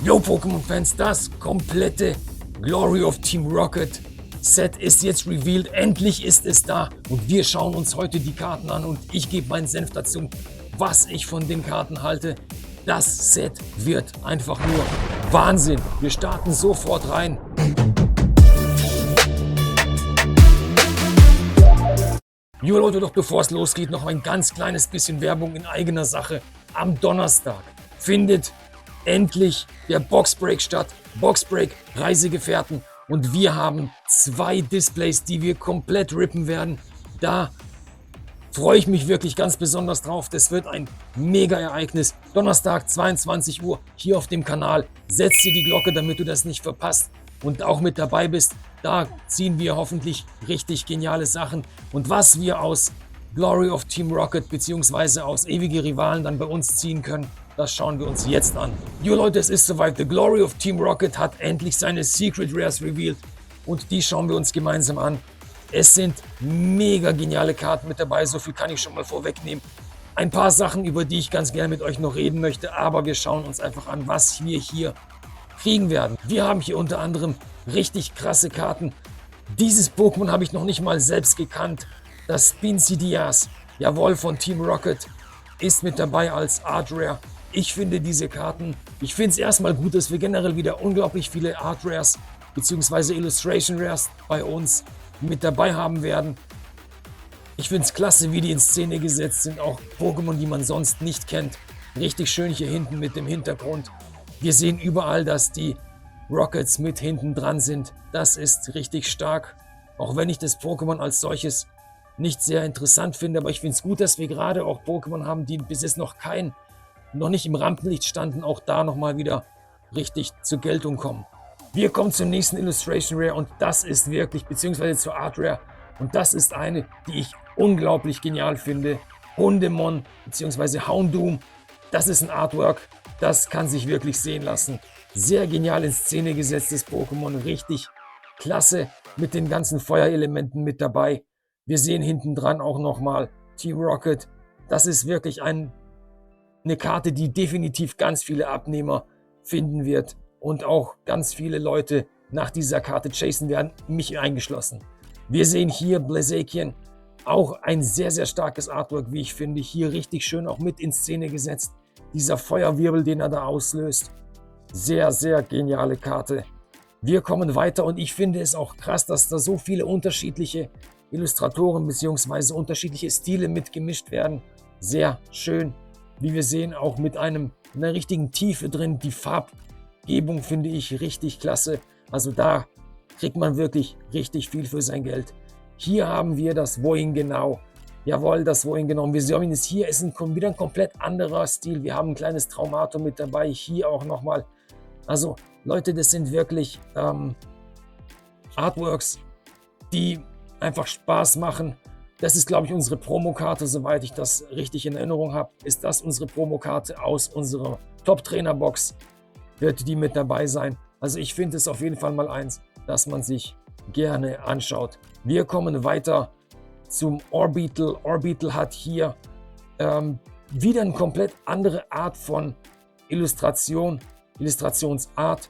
Yo Pokémon-Fans, das komplette Glory of Team Rocket Set ist jetzt revealed. Endlich ist es da und wir schauen uns heute die Karten an und ich gebe meinen Senf dazu, was ich von den Karten halte. Das Set wird einfach nur Wahnsinn. Wir starten sofort rein. Jo Leute, doch bevor es losgeht, noch ein ganz kleines bisschen Werbung in eigener Sache. Am Donnerstag findet endlich der Boxbreak statt. Boxbreak, Reisegefährten. Und wir haben 2 Displays, die wir komplett rippen werden. Da freue ich mich wirklich ganz besonders drauf. Das wird ein Mega-Ereignis. Donnerstag, 22 Uhr, hier auf dem Kanal. Setz dir die Glocke, damit du das nicht verpasst und auch mit dabei bist. Da ziehen wir hoffentlich richtig geniale Sachen. Und was wir aus Glory of Team Rocket bzw. aus Ewige Rivalen dann bei uns ziehen können, das schauen wir uns jetzt an. Jo Leute, es ist soweit. The Glory of Team Rocket hat endlich seine Secret Rares revealed und die schauen wir uns gemeinsam an. Es sind mega geniale Karten mit dabei, so viel kann ich schon mal vorwegnehmen. Ein paar Sachen, über die ich ganz gerne mit euch noch reden möchte, aber wir schauen uns einfach an, was wir hier kriegen werden. Wir haben hier unter anderem richtig krasse Karten. Dieses Pokémon habe ich noch nicht mal selbst gekannt. Das Pincidias, jawohl, von Team Rocket, ist mit dabei als Art Rare. Ich finde diese Karten, ich finde es erstmal gut, dass wir generell wieder unglaublich viele Art Rares bzw. Illustration Rares bei uns mit dabei haben werden. Ich finde es klasse, wie die in Szene gesetzt sind, auch Pokémon, die man sonst nicht kennt. Richtig schön hier hinten mit dem Hintergrund. Wir sehen überall, dass die Rockets mit hinten dran sind. Das ist richtig stark, auch wenn ich das Pokémon als solches nicht sehr interessant finde, aber ich finde es gut, dass wir gerade auch Pokémon haben, die bis jetzt noch nicht im Rampenlicht standen, auch da nochmal wieder richtig zur Geltung kommen. Wir kommen zur nächsten Illustration Rare und das ist wirklich, beziehungsweise zur Art Rare, und das ist eine, die ich unglaublich genial finde. Hundemon bzw. Houndoom, das ist ein Artwork, das kann sich wirklich sehen lassen. Sehr genial in Szene gesetztes Pokémon, richtig klasse mit den ganzen Feuerelementen mit dabei. Wir sehen hinten dran auch nochmal Team Rocket. Das ist wirklich eine Karte, die definitiv ganz viele Abnehmer finden wird und auch ganz viele Leute nach dieser Karte chasen werden, mich eingeschlossen. Wir sehen hier Blaziken, auch ein sehr, sehr starkes Artwork, wie ich finde. Hier richtig schön auch mit in Szene gesetzt. Dieser Feuerwirbel, den er da auslöst. Sehr, sehr geniale Karte. Wir kommen weiter und ich finde es auch krass, dass da so viele unterschiedliche Illustratoren bzw. unterschiedliche Stile mitgemischt werden. Sehr schön. Wie wir sehen, auch mit einer richtigen Tiefe drin. Die Farbgebung finde ich richtig klasse. Also da kriegt man wirklich richtig viel für sein Geld. Hier haben wir das Woingenau. Jawohl, das Woingenau. Wir sehen es hier, ist wieder ein komplett anderer Stil. Wir haben ein kleines Traumato mit dabei. Hier auch nochmal. Also Leute, das sind wirklich Artworks, die einfach Spaß machen. Das ist, glaube ich, unsere Promokarte, soweit ich das richtig in Erinnerung habe. Ist das unsere Promokarte aus unserer Top-Trainer-Box? Wird die mit dabei sein? Also ich finde es auf jeden Fall mal eins, dass man sich gerne anschaut. Wir kommen weiter zum Orbital. Orbital hat hier wieder eine komplett andere Art von Illustrationsart.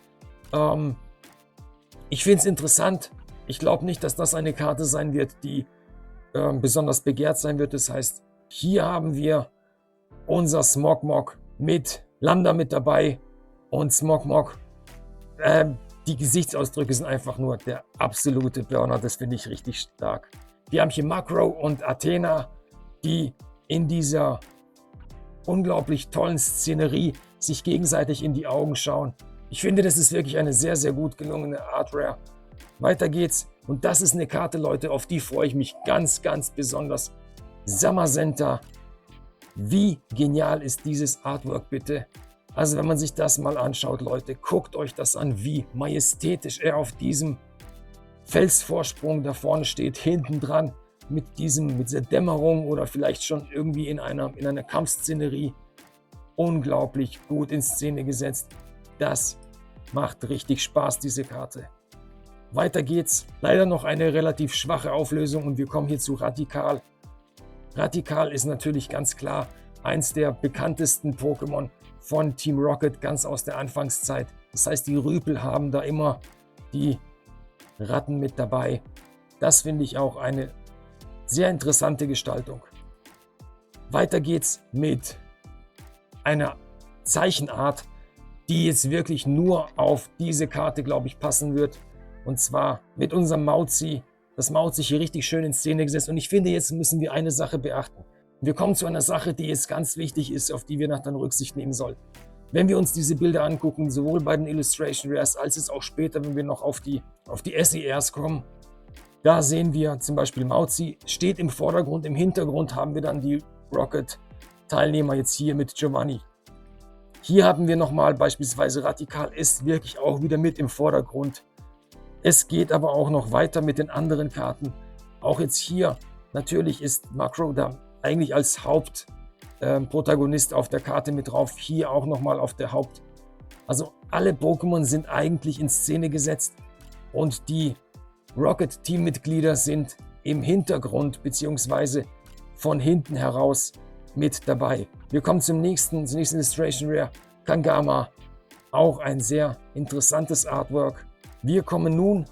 Ich finde es interessant. Ich glaube nicht, dass das eine Karte sein wird, die besonders begehrt sein wird. Das heißt, hier haben wir unser Smogmog mit Lambda mit dabei und Smogmog. Die Gesichtsausdrücke sind einfach nur der absolute Burner. Das finde ich richtig stark. Wir haben hier Makro und Athena, die in dieser unglaublich tollen Szenerie sich gegenseitig in die Augen schauen. Ich finde, das ist wirklich eine sehr, sehr gut gelungene Art Rare. Weiter geht's. Und das ist eine Karte, Leute, auf die freue ich mich ganz, ganz besonders. Zamazenta. Wie genial ist dieses Artwork bitte? Also wenn man sich das mal anschaut, Leute, guckt euch das an, wie majestätisch er auf diesem Felsvorsprung da vorne steht, hinten dran mit dieser Dämmerung oder vielleicht schon irgendwie in einer Kampfszenerie. Unglaublich gut in Szene gesetzt. Das macht richtig Spaß, diese Karte. Weiter geht's. Leider noch eine relativ schwache Auflösung und wir kommen hier zu Radikal. Radikal ist natürlich ganz klar eins der bekanntesten Pokémon von Team Rocket, ganz aus der Anfangszeit. Das heißt, die Rüpel haben da immer die Ratten mit dabei. Das finde ich auch eine sehr interessante Gestaltung. Weiter geht's mit einer Zeichenart, die jetzt wirklich nur auf diese Karte, glaube ich, passen wird. Und zwar mit unserem Mauzi. Das Mauzi hier richtig schön in Szene gesetzt. Und ich finde, jetzt müssen wir eine Sache beachten. Wir kommen zu einer Sache, die jetzt ganz wichtig ist, auf die wir nach dann Rücksicht nehmen sollten. Wenn wir uns diese Bilder angucken, sowohl bei den Illustration Rares als es auch später, wenn wir noch auf die SERs kommen, da sehen wir zum Beispiel Mauzi steht im Vordergrund, im Hintergrund haben wir dann die Rocket-Teilnehmer jetzt hier mit Giovanni. Hier haben wir nochmal beispielsweise Radikal ist wirklich auch wieder mit im Vordergrund. Es geht aber auch noch weiter mit den anderen Karten. Auch jetzt hier natürlich ist Makro da eigentlich als Hauptprotagonist auf der Karte mit drauf. Hier auch nochmal auf der Haupt. Also alle Pokémon sind eigentlich in Szene gesetzt und die Rocket-Team-Mitglieder sind im Hintergrund bzw. von hinten heraus mit dabei. Wir kommen zur nächsten Illustration Rare, Kangama. Auch ein sehr interessantes Artwork. Wir kommen nun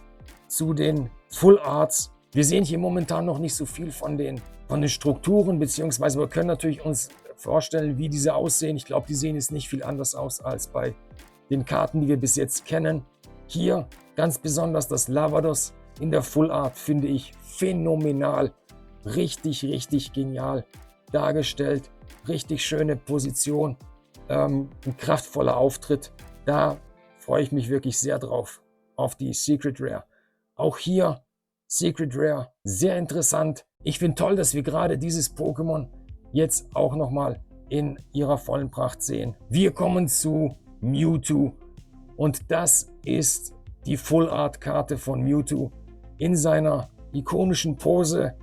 zu den Full Arts. Wir sehen hier momentan noch nicht so viel von den Strukturen, beziehungsweise wir können natürlich uns vorstellen, wie diese aussehen. Ich glaube, die sehen jetzt nicht viel anders aus als bei den Karten, die wir bis jetzt kennen. Hier ganz besonders das Lavados in der Full Art finde ich phänomenal. Richtig, richtig genial dargestellt. Richtig schöne Position. Ein kraftvoller Auftritt. Da freue ich mich wirklich sehr drauf. Auf die Secret Rare. Auch hier Secret Rare, sehr interessant. Ich finde toll, dass wir gerade dieses Pokémon jetzt auch nochmal in ihrer vollen Pracht sehen. Wir kommen zu Mewtwo und das ist die Full Art Karte von Mewtwo in seiner ikonischen Pose.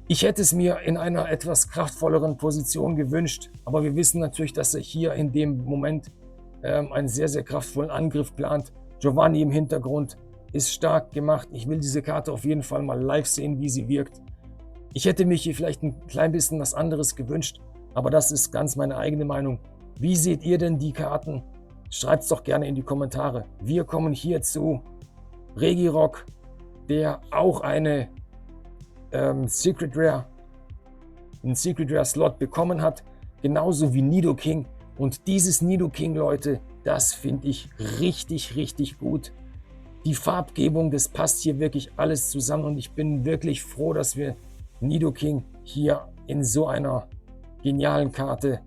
Ich hätte es mir in einer etwas kraftvolleren Position gewünscht, aber wir wissen natürlich, dass er hier in dem Moment einen sehr, sehr kraftvollen Angriff plant. Giovanni im Hintergrund ist stark gemacht. Ich will diese Karte auf jeden Fall mal live sehen, wie sie wirkt. Ich hätte mich hier vielleicht ein klein bisschen was anderes gewünscht, aber das ist ganz meine eigene Meinung. Wie seht ihr denn die Karten? Schreibt es doch gerne in die Kommentare. Wir kommen hier zu Regirock, der auch einen Secret Rare Slot bekommen hat, genauso wie Nidoking. Und dieses Nidoking, Leute, das finde ich richtig, richtig gut. Die Farbgebung, das passt hier wirklich alles zusammen und ich bin wirklich froh, dass wir Nidoking hier in so einer genialen Karte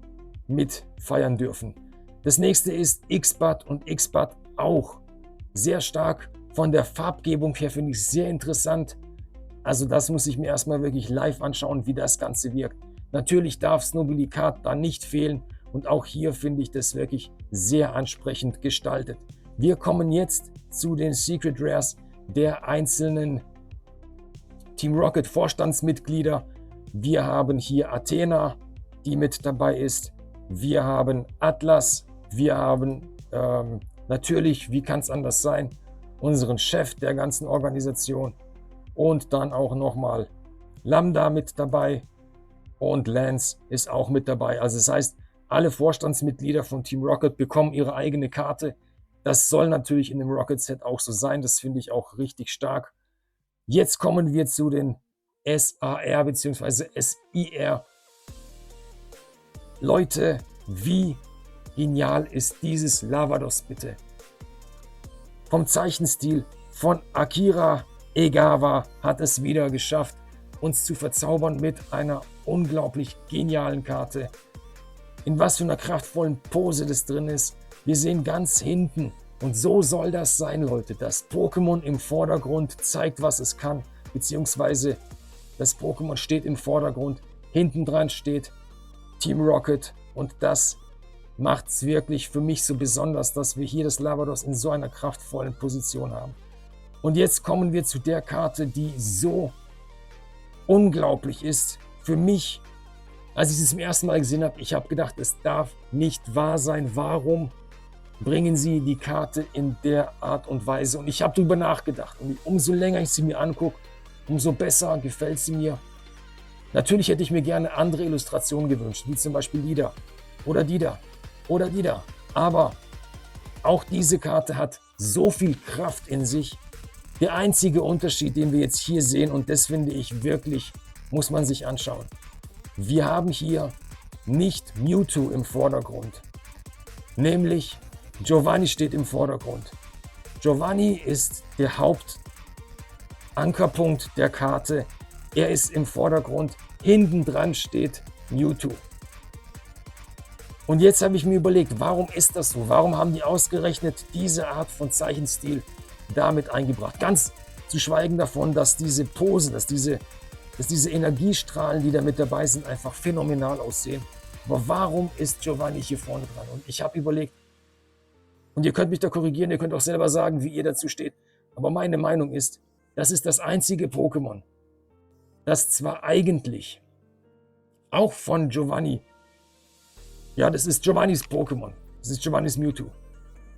mit feiern dürfen. Das nächste ist X-Bat und X-Bat auch sehr stark. Von der Farbgebung her finde ich sehr interessant. Also das muss ich mir erstmal wirklich live anschauen, wie das Ganze wirkt. Natürlich darf Snobilikat da nicht fehlen und auch hier finde ich das wirklich sehr ansprechend gestaltet. Wir kommen jetzt zu den Secret Rares der einzelnen Team Rocket Vorstandsmitglieder. Wir haben hier Athena, die mit dabei ist. Wir haben Atlas. Wir haben natürlich, wie kann es anders sein, unseren Chef der ganzen Organisation. Und dann auch nochmal Lambda mit dabei und Lance ist auch mit dabei. Also das heißt, alle Vorstandsmitglieder von Team Rocket bekommen ihre eigene Karte. Das soll natürlich in dem Rocket Set auch so sein. Das finde ich auch richtig stark. Jetzt kommen wir zu den SAR bzw. SIR. Leute, wie genial ist dieses Lavados bitte? Vom Zeichenstil von Akira Egawa hat es wieder geschafft, uns zu verzaubern mit einer unglaublich genialen Karte. In was für einer kraftvollen Pose das drin ist. Wir sehen ganz hinten, und so soll das sein, Leute. Das Pokémon im Vordergrund zeigt, was es kann, beziehungsweise das Pokémon steht im Vordergrund. Hinten dran steht Team Rocket und das macht es wirklich für mich so besonders, dass wir hier das Lavados in so einer kraftvollen Position haben. Und jetzt kommen wir zu der Karte, die so unglaublich ist. Für mich, als ich es zum ersten Mal gesehen habe, ich habe gedacht, es darf nicht wahr sein. Warum bringen sie die Karte in der Art und Weise? Und ich habe darüber nachgedacht. Und umso länger ich sie mir angucke, umso besser gefällt sie mir. Natürlich hätte ich mir gerne andere Illustrationen gewünscht, wie zum Beispiel die da oder die da oder die da. Aber Auch diese Karte hat so viel Kraft in sich. Der einzige Unterschied, den wir jetzt hier sehen, und das finde ich wirklich, muss man sich anschauen. Wir haben hier nicht Mewtwo im Vordergrund, nämlich Giovanni steht im Vordergrund. Giovanni ist der Hauptankerpunkt der Karte. Er ist im Vordergrund. Hinten dran steht Mewtwo. Und jetzt habe ich mir überlegt, warum ist das so? Warum haben die ausgerechnet diese Art von Zeichenstil damit eingebracht? Ganz zu schweigen davon, dass diese Pose, dass diese Energiestrahlen, die da mit dabei sind, einfach phänomenal aussehen. Aber warum ist Giovanni hier vorne dran? Und ich habe überlegt, und ihr könnt mich da korrigieren, ihr könnt auch selber sagen, wie ihr dazu steht. Aber meine Meinung ist, das ist das einzige Pokémon, das zwar eigentlich auch von Giovanni, ja, das ist Giovannis Pokémon, das ist Giovannis Mewtwo.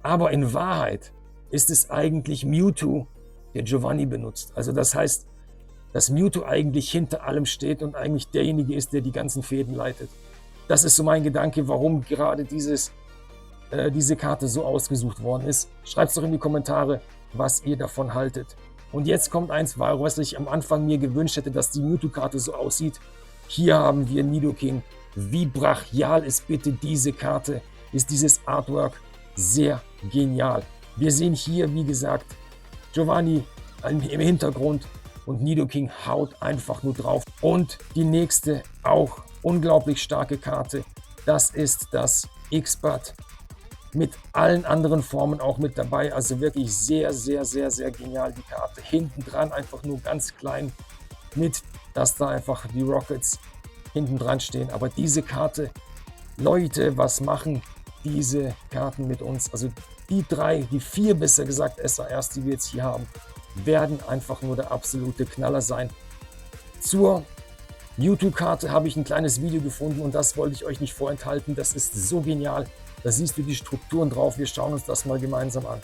Aber in Wahrheit ist es eigentlich Mewtwo, der Giovanni benutzt. Also das heißt, dass Mewtwo eigentlich hinter allem steht und eigentlich derjenige ist, der die ganzen Fäden leitet. Das ist so mein Gedanke, warum gerade diese Karte so ausgesucht worden ist. Schreibt es doch in die Kommentare, was ihr davon haltet. Und jetzt kommt eins, was ich am Anfang mir gewünscht hätte, dass die Mewtwo-Karte so aussieht. Hier haben wir Nidoking. Wie brachial ist bitte diese Karte? Ist dieses Artwork sehr genial. Wir sehen hier, wie gesagt, Giovanni im Hintergrund und Nidoking haut einfach nur drauf. Und die nächste, auch unglaublich starke Karte, das ist das X-Bud. Mit allen anderen Formen auch mit dabei. Also wirklich sehr, sehr, sehr, sehr genial die Karte. Hinten dran einfach nur ganz klein mit, dass da einfach die Rockets hinten dran stehen. Aber diese Karte, Leute, was machen diese Karten mit uns? Also die vier besser gesagt SARs, die wir jetzt hier haben, werden einfach nur der absolute Knaller sein. Zur Mewtwo-Karte habe ich ein kleines Video gefunden und das wollte ich euch nicht vorenthalten. Das ist so genial. Da siehst du die Strukturen drauf. Wir schauen uns das mal gemeinsam an.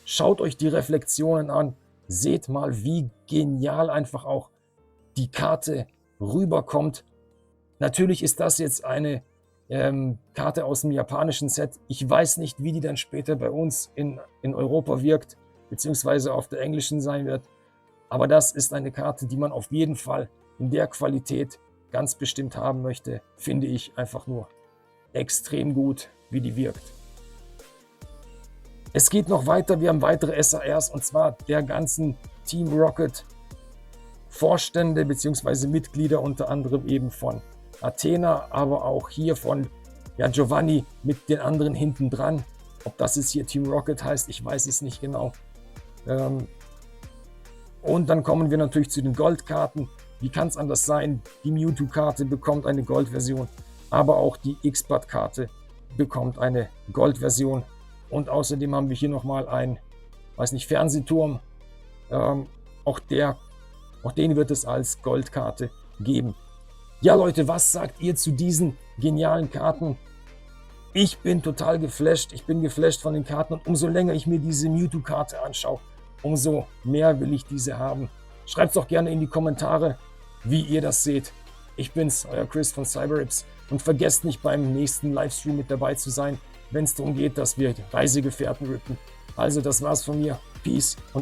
Schaut euch die Reflexionen an. Seht mal, wie genial einfach auch die Karte rüberkommt. Natürlich ist das jetzt eine Karte aus dem japanischen Set. Ich weiß nicht, wie die dann später bei uns in Europa wirkt, beziehungsweise auf der englischen sein wird. Aber das ist eine Karte, die man auf jeden Fall in der Qualität ganz bestimmt haben möchte. Finde ich einfach nur extrem gut, wie die wirkt. Es geht noch weiter, wir haben weitere SARs und zwar der ganzen Team Rocket Vorstände bzw. Mitglieder, unter anderem eben von Athena, aber auch hier von Giovanni mit den anderen hinten dran. Ob das jetzt hier Team Rocket heißt, ich weiß es nicht genau. Und dann kommen wir natürlich zu den Goldkarten. Wie kann es anders sein? Die Mewtwo-Karte bekommt eine Goldversion, aber auch die X-Bud-Karte bekommt eine Goldversion. Und außerdem haben wir hier nochmal einen, Fernsehturm. Auch den wird es als Goldkarte geben. Ja Leute, was sagt ihr zu diesen genialen Karten? Ich bin total geflasht. Ich bin geflasht von den Karten und umso länger ich mir diese Mewtwo-Karte anschaue, umso mehr will ich diese haben. Schreibt es doch gerne in die Kommentare, wie ihr das seht. Ich bin's, euer Chris von CyberRips. Und vergesst nicht beim nächsten Livestream mit dabei zu sein, wenn es darum geht, dass wir Reisegefährten rippen. Also das war's von mir. Peace und